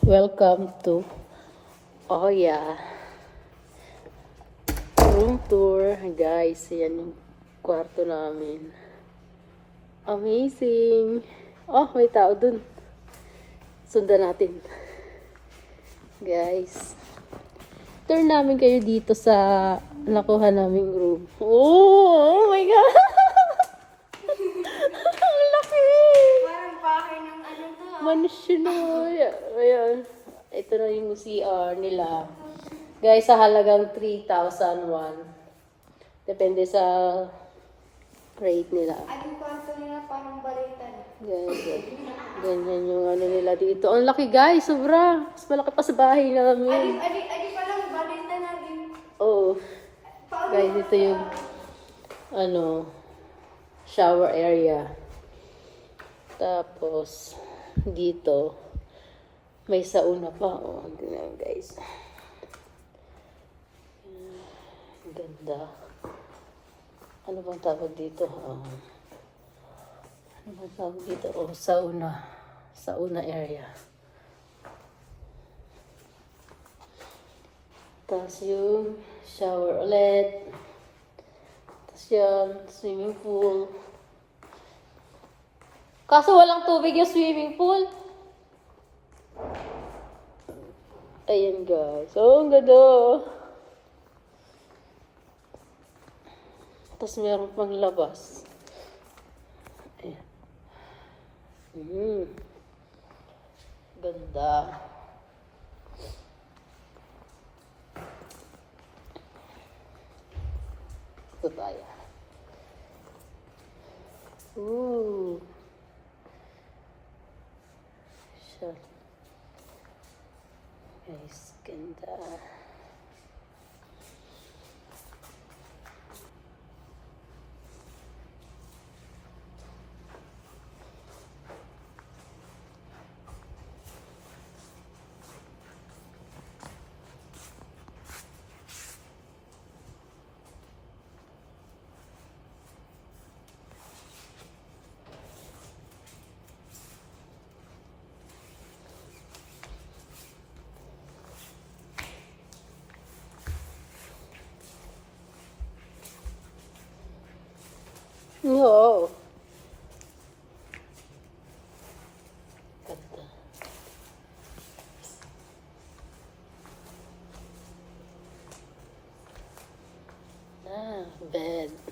Welcome to Oya room tour. Guys, yan yung kwarto namin. Amazing. Oh, may tao dun. Sundan natin. Guys. Turn namin kayo dito sa nakuha naming room. Oh my God! Ang laki! Parang bahay ng ano to. Mansyon na. Ayan. Ito na yung CR nila. Guys, sa halagang 3,001. Depende sa rate nila. Ay, yung kwarto nila parang balitan. Guys, ganyan yung ano nila dito. Ang laki guys, sobra. Mas malaki pa sa bahay namin. Adi palang balitan na din. Oo. Guys, ito yung ano, shower area. Tapos, dito, may sauna pa. Oh, tingnan guys. Ang ganda. Ano bang tawag dito? Ano bang tawag dito? Oh, sauna. Sauna area. Tapos yung shower ulit. Tapos yan, swimming pool. Kaso walang tubig yung swimming pool. Ayan guys. Oh, ang ganda. Tapos meron pang labas. Ayan. Ganda. Ito tayo. Ooh. Siya. Guys, ganda. No. Ganda. Bed.